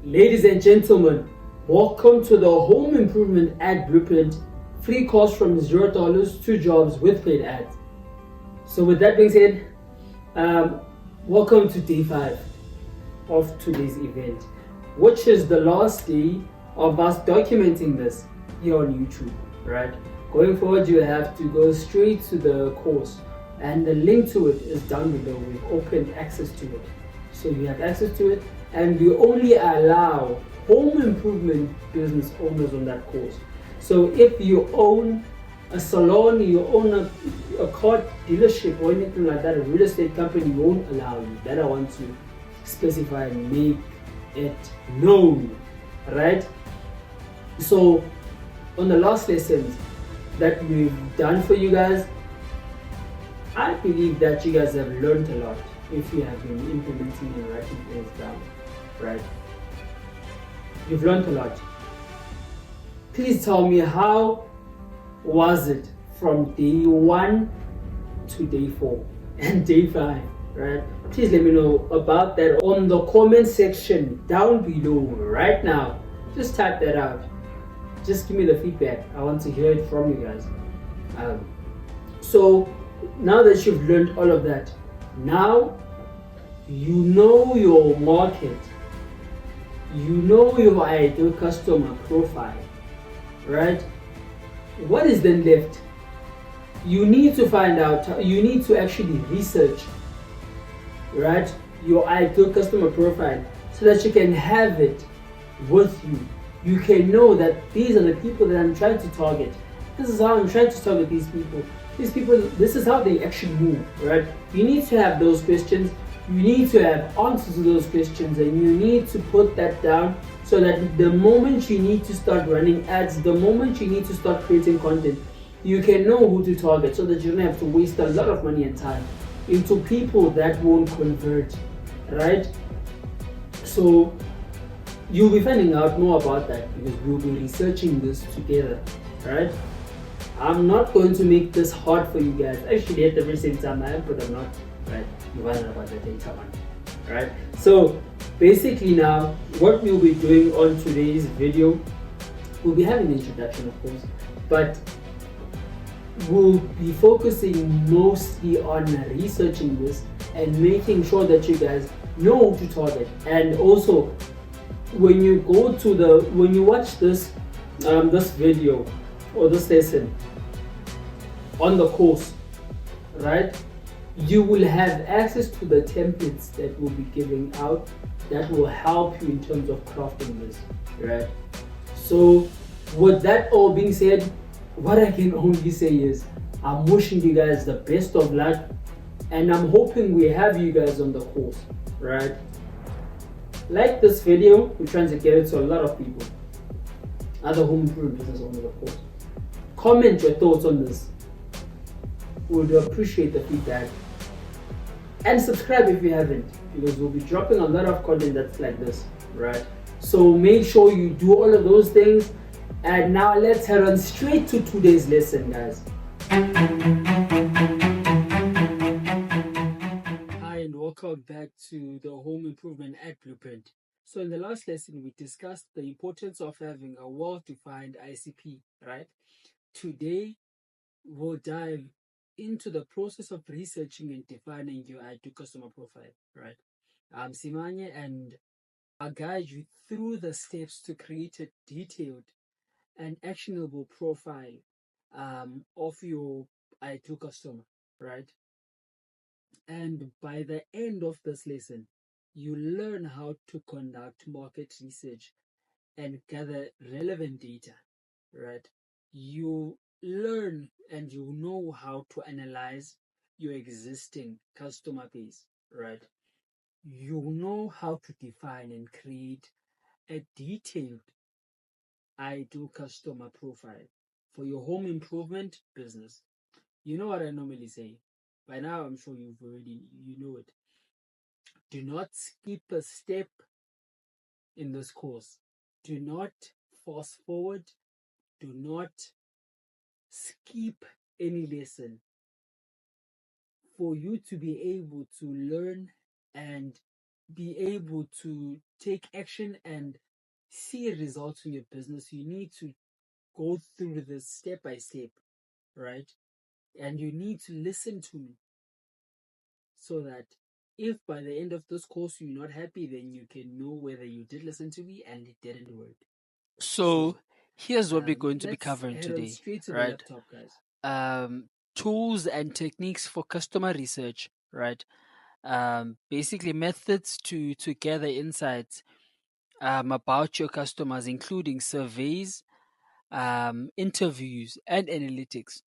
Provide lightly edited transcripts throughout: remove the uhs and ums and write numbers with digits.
Ladies and gentlemen, welcome to the Home Improvement Ad Blueprint, free course from $0 to jobs with paid ads. So with that being said, welcome to day 5 of today's event, which is the last day of us documenting this here on YouTube, right? Going forward, you have to go straight to the course, and the link to it is down below. We've opened access to it, so you have access to it, and we only allow home improvement business owners on that course. So if you own a salon, you own a car dealership or anything like that, a real estate company, won't allow you. That I want to specify and make it known, right? So on the last lessons that we've done for you guys, I believe that you guys have learned a lot if you have been implementing and writing things down, right? You've learned a lot. Please tell me, how was it from day 1 to day 4 and day 5, right? Please let me know about that on the comment section down below right now. Just type that out. Just give me the feedback. I want to hear it from you guys. So now that you've learned all of that, now you know your market, you know your ideal customer profile, right? What is then left? You need to find out, you need to actually research, right, your ideal customer profile so that you can have it with you. You can know that these are the people that I'm trying to target. This is how I'm trying to target these people. These people, this is how they actually move, right? You need to have those questions. You need to have answers to those questions, and you need to put that down so that the moment you need to start running ads, the moment you need to start creating content, you can know who to target so that you don't have to waste a lot of money and time into people that won't convert, right? So you'll be finding out more about that because we'll be researching this together, right? I'm not going to make this hard for you guys. Actually, at the very same time, I am, but I'm not, right? You'll find out about that later on, right? So basically now, what we'll be doing on today's video, we'll be having an introduction, of course, but we'll be focusing mostly on researching this and making sure that you guys know who to target. And also, when you watch this this video or this lesson on the course, right, you will have access to the templates that we'll be giving out that will help you in terms of crafting this, right? So with that all being said, what I can only say is I'm wishing you guys the best of luck, and I'm hoping we have you guys on the course, right? Like this video, we're trying to get it to a lot of people, other home improvement business owners, of course. Comment your thoughts on this. Would appreciate the feedback, and subscribe if you haven't, because we'll be dropping a lot of content that's like this, right? So make sure you do all of those things. And now let's head on straight to today's lesson, guys. Hi, and welcome back to the Home Improvement Ad Blueprint. So in the last lesson, we discussed the importance of having a well-defined ICP, right? Today, we'll dive into the process of researching and defining your ideal customer profile, right? I'm Simanye, and I'll guide you through the steps to create a detailed and actionable profile of your ideal customer, right? And by the end of this lesson, you learn how to conduct market research and gather relevant data, right? You learn and you know how to analyze your existing customer base, right? You know how to define and create a detailed ideal customer profile for your home improvement business. You know what I normally say. By now, I'm sure you know it. Do not skip a step in this course. Do not fast forward. Do not skip any lesson for you to be able to learn and be able to take action and see results in your business, you need to go through this step by step, right? And you need to listen to me so that if by the end of this course you're not happy, then you can know whether you did listen to me and it didn't work. So here's what we're going to be let's covering head on today, straight to the right? laptop, guys. Tools and techniques for customer research, right? Basically methods to gather insights about your customers, including surveys, interviews, and analytics.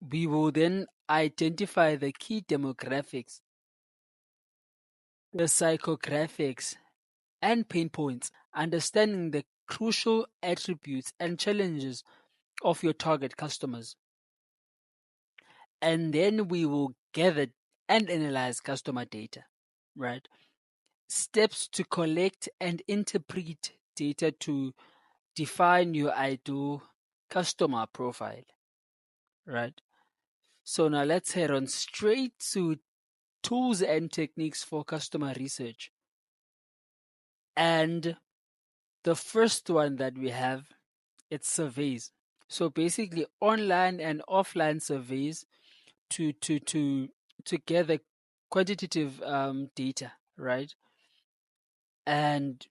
We will then identify the key demographics, the psychographics, and pain points, understanding the crucial attributes and challenges of your target customers. And then we will gather and analyze customer data, right? Steps to collect and interpret data to define your ideal customer profile, right? So now let's head on straight to tools and techniques for customer research. And the first one that we have, it's surveys. So basically online and offline surveys to gather quantitative data, right? And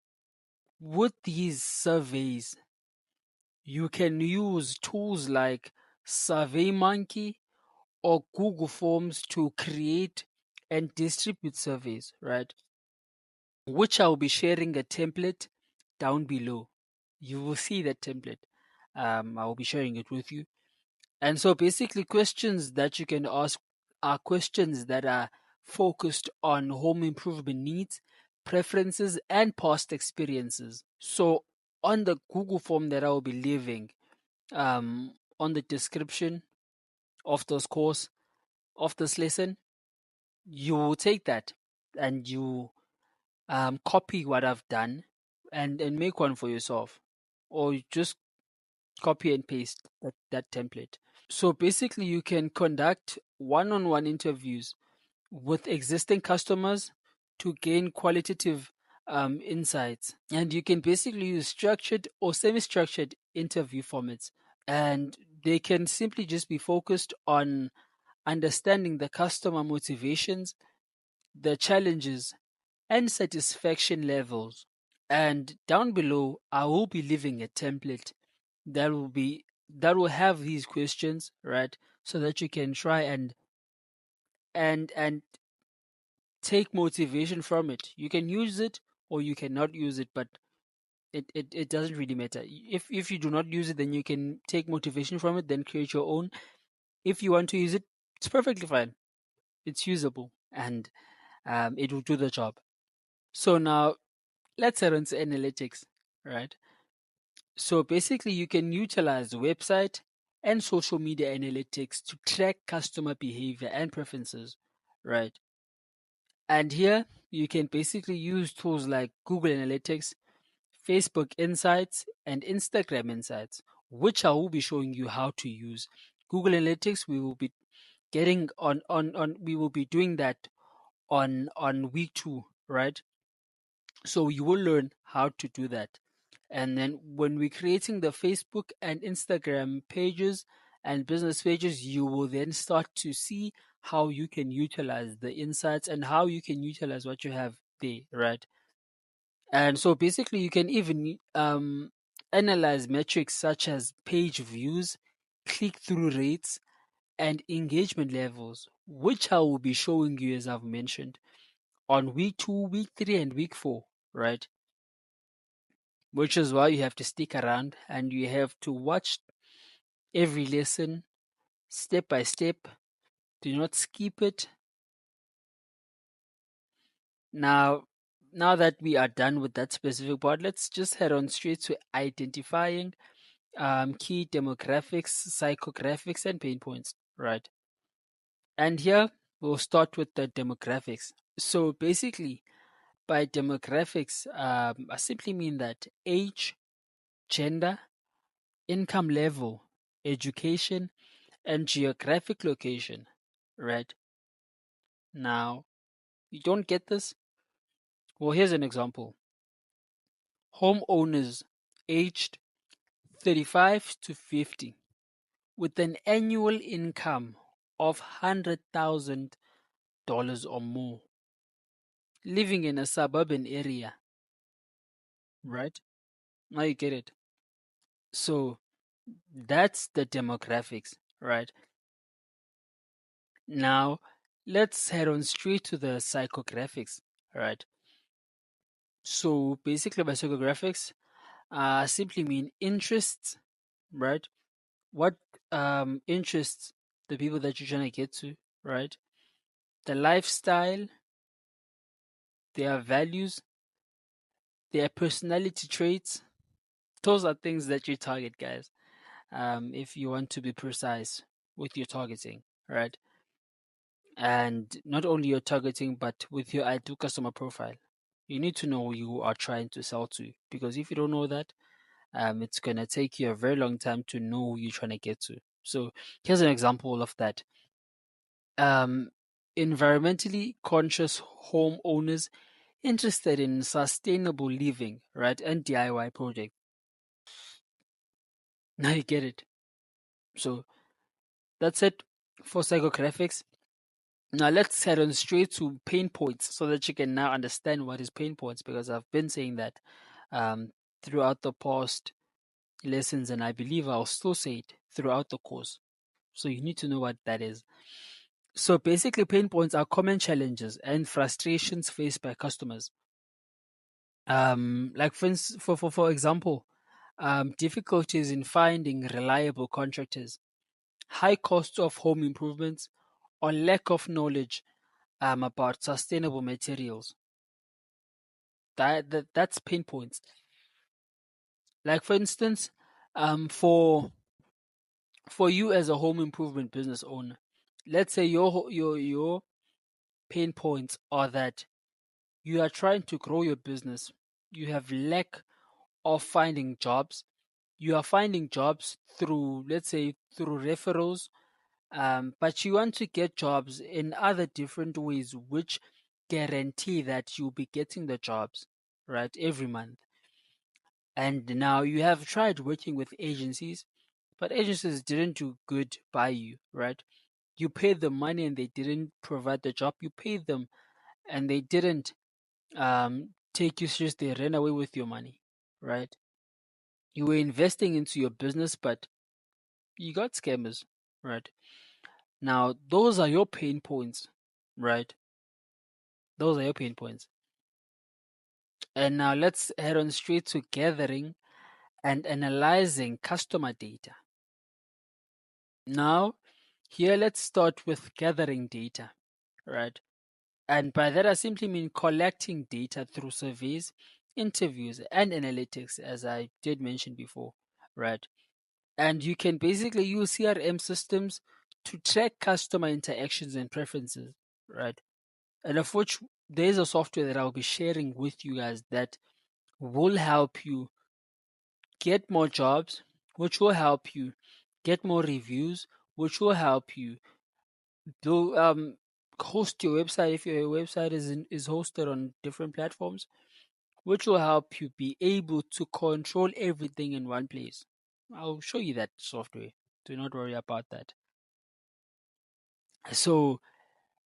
with these surveys, you can use tools like SurveyMonkey or Google Forms to create and distribute surveys, right? Which I'll be sharing a template down below. You will see that template. I will be sharing it with you. And so basically questions that you can ask are questions that are focused on home improvement needs, preferences, and past experiences. So on the Google form that I will be leaving on the description of this course, of this lesson, you will take that and you copy what I've done and make one for yourself, or you just copy and paste that template. So basically, you can conduct one-on-one interviews with existing customers to gain qualitative insights. And you can basically use structured or semi-structured interview formats. And they can simply just be focused on understanding the customer motivations, the challenges, and satisfaction levels. And down below, I will be leaving a template that will have these questions, right? So that you can try and take motivation from it. You can use it or you cannot use it, but it doesn't really matter. If you do not use it, then you can take motivation from it, then create your own. If you want to use it, it's perfectly fine. It's usable and it will do the job. So now let's head on to analytics, right? So basically, you can utilize website and social media analytics to track customer behavior and preferences, right? And here you can basically use tools like Google Analytics, Facebook Insights, and Instagram Insights, which I will be showing you how to use. Google Analytics, we will be getting on we will be doing that on week 2, right? So you will learn how to do that. And then when we're creating the Facebook and Instagram pages and business pages, you will then start to see how you can utilize the insights and how you can utilize what you have there, right? And so basically, you can even analyze metrics such as page views, click through rates, and engagement levels, which I will be showing you as I've mentioned on week 2, week 3, and week 4, right? Which is why you have to stick around and you have to watch every lesson step by step. Do not skip it. Now, now that we are done with that specific part, let's just head on straight to identifying key demographics, psychographics, and pain points, right? And here we'll start with the demographics. So basically, by demographics, I simply mean that age, gender, income level, education, and geographic location, right? Now, you don't get this? Well, here's an example. Homeowners aged 35 to 50 with an annual income of $100,000 or more, living in a suburban area, right? Now you get it. So that's the demographics, right? Now let's head on straight to the psychographics, right? So basically, by psychographics, simply mean interests, right? What interests the people that you're trying to get to, right? The lifestyle, their values, their personality traits. Those are things that you target, guys. If you want to be precise with your targeting, right? And not only your targeting, but with your ideal customer profile. You need to know who you are trying to sell to, because if you don't know that, it's gonna take you a very long time to know who you're trying to get to. So here's an example of that. Um, Environmentally conscious homeowners interested in sustainable living, right, and DIY project. Now you get it. So that's it for psychographics. Now let's head on straight to pain points so that you can now understand what is pain points, because I've been saying that um, throughout the past lessons, and I believe I'll still say it throughout the course. So you need to know what that is. So basically, pain points are common challenges and frustrations faced by customers. Like for example, difficulties in finding reliable contractors, high cost of home improvements, or lack of knowledge about sustainable materials. That's pain points. Like for instance, for you as a home improvement business owner, let's say your pain points are that you are trying to grow your business, you have lack of finding jobs, you are finding jobs through, let's say, through referrals, but you want to get jobs in other different ways which guarantee that you'll be getting the jobs, right, every month. And now you have tried working with agencies, but agencies didn't do good by you, right? You paid them money and they didn't provide the job. You paid them and they didn't take you seriously. They ran away with your money, right? You were investing into your business, but you got scammers, right? Now, those are your pain points, right? Those are your pain points. And now let's head on straight to gathering and analyzing customer data. Now, here let's start with gathering data, right? And by that, I simply mean collecting data through surveys, interviews, and analytics, as I did mention before, right? And you can basically use CRM systems to track customer interactions and preferences, right? And of which there's a software that I'll be sharing with you guys that will help you get more jobs, which will help you get more reviews, which will help you do host your website if your website is hosted on different platforms, which will help you be able to control everything in one place. I'll show you that software. Do not worry about that. So,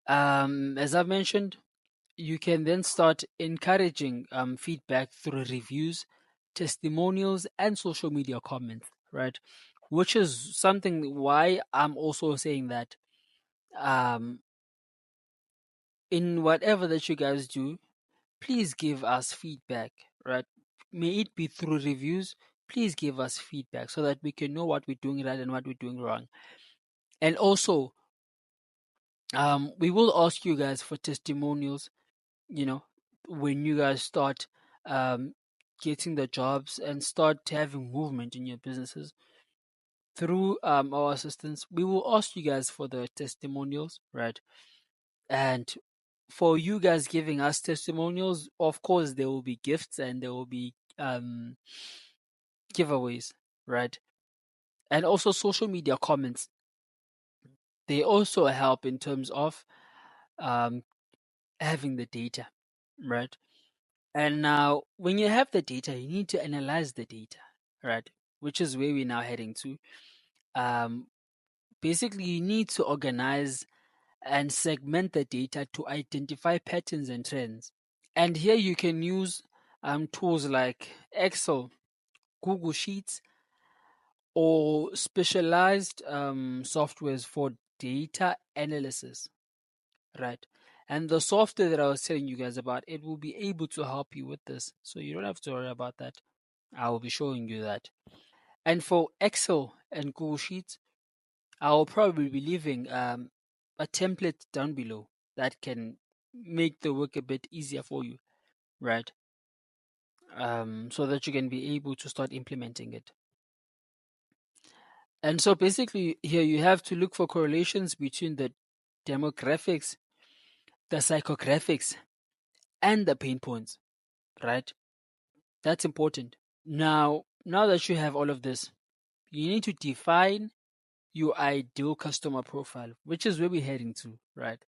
as I've mentioned, you can then start encouraging feedback through reviews, testimonials, and social media comments, right? Which is something why I'm also saying that um, in whatever that you guys do, please give us feedback, right? May it be through reviews. Please give us feedback so that we can know what we're doing right and what we're doing wrong. And also, we will ask you guys for testimonials, you know, when you guys start um, getting the jobs and start having movement in your businesses through our assistance. We will ask you guys for the testimonials, right? And for you guys giving us testimonials, of course, there will be gifts and there will be giveaways, right? And also social media comments. They also help in terms of um, having the data, right? And now, when you have the data, you need to analyze the data, right? Which is where we're now heading to. Um, Basically, you need to organize and segment the data to identify patterns and trends. And here you can use tools like Excel, Google Sheets, or specialized softwares for data analysis, right? And the software that I was telling you guys about, it will be able to help you with this. So you don't have to worry about that. I will be showing you that. And for Excel and Google Sheets, I will probably be leaving a template down below that can make the work a bit easier for you, right? So that you can be able to start implementing it. And so basically, here you have to look for correlations between the demographics, the psychographics, and the pain points, right? That's important. Now that you have all of this, you need to define your ideal customer profile, which is where we're heading to, right?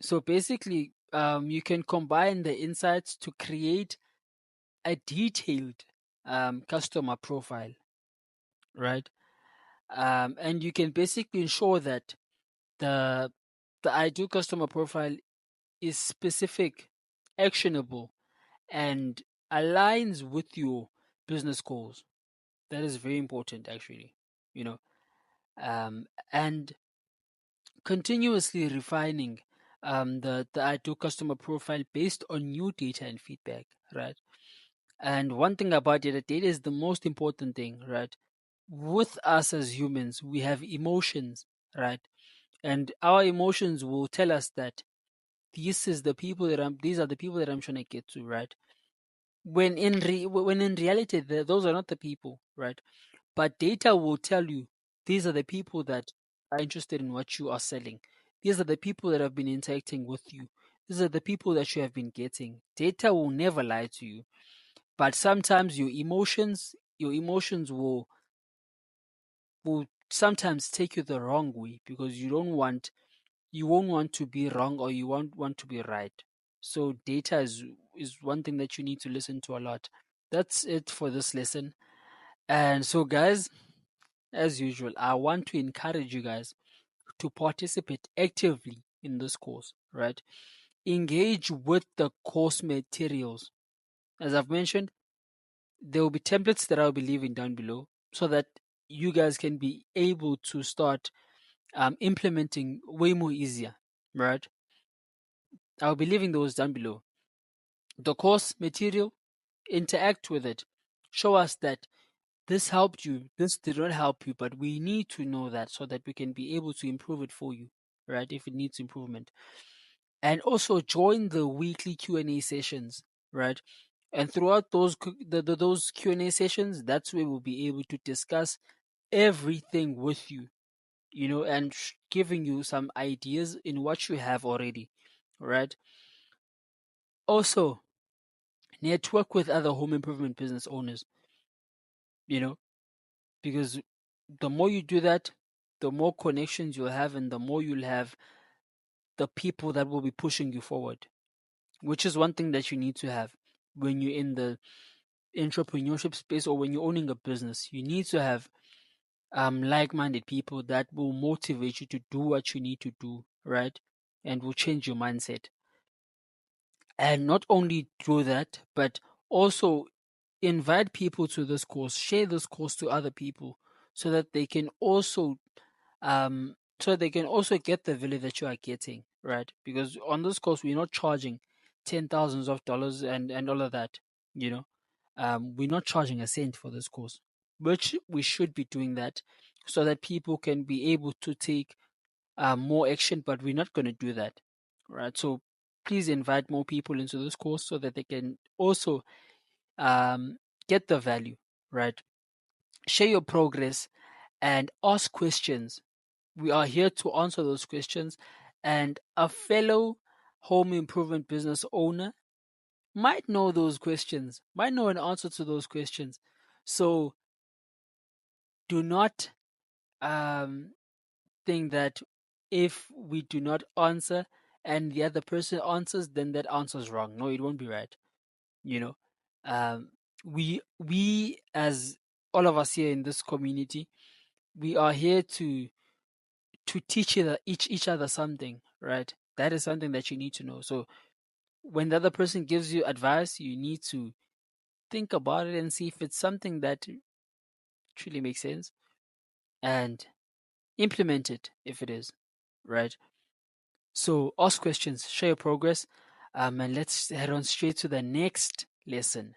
So basically, you can combine the insights to create a detailed customer profile, right? And you can basically ensure that the the ideal customer profile is specific, actionable, and aligns with your business goals. That is very important, actually. You know, and continuously refining the ideal customer profile based on new data and feedback, right? And one thing about data is the most important thing, right? With us as humans, we have emotions, right? And our emotions will tell us that these are the people that I'm trying to get to, right? When in reality, those are not the people, right? But data will tell you these are the people that are interested in what you are selling. These are the people that have been interacting with you. These are the people that you have been getting. Data will never lie to you, but sometimes your emotions will sometimes take you the wrong way because you won't want to be wrong or you won't want to be right. So data is one thing that you need to listen to a lot. That's it for this lesson. And so guys, as usual, I want to encourage you guys to participate actively in this course, right? Engage with the course materials. As I've mentioned, there will be templates that I'll be leaving down below so that you guys can be able to start implementing way more easier, right? I'll be leaving those down below. The course material, interact with it. Show us that this helped you, this did not help you, but we need to know that so that we can be able to improve it for you, right? If it needs improvement. And also join the weekly Q&A sessions, right? And throughout those Q&A sessions, that's where we'll be able to discuss everything with you, and giving you some ideas in what you have already, right? Also, network with other home improvement business owners, you know, because the more you do that, the more connections you'll have and the more you'll have the people that will be pushing you forward, which is one thing that you need to have when you're in the entrepreneurship space or when you're owning a business. You need to have like-minded people that will motivate you to do what you need to do, right? And will change your mindset. And not only do that, but also invite people to this course, share this course to other people so that they can also get the value that you are getting, right? Because on this course we're not charging $10,000s and all of that, you know. We're not charging a cent for this course, which we should be doing that so that people can be able to take more action, but we're not going to do that, right? So please invite more people into this course so that they can also get the value, right? Share your progress and ask questions. We are here to answer those questions, and a fellow home improvement business owner might know those questions, might know an answer to those questions. So do not um, think that if we do not answer and the other person answers, then that answer is wrong. No, it won't be right. You know, we as all of us here in this community, we are here to teach each other something, right? That is something that you need to know. So when the other person gives you advice, you need to think about it and see if it's something that truly makes sense, and implement it if it is, right? So ask questions, share your progress, and let's head on straight to the next lesson.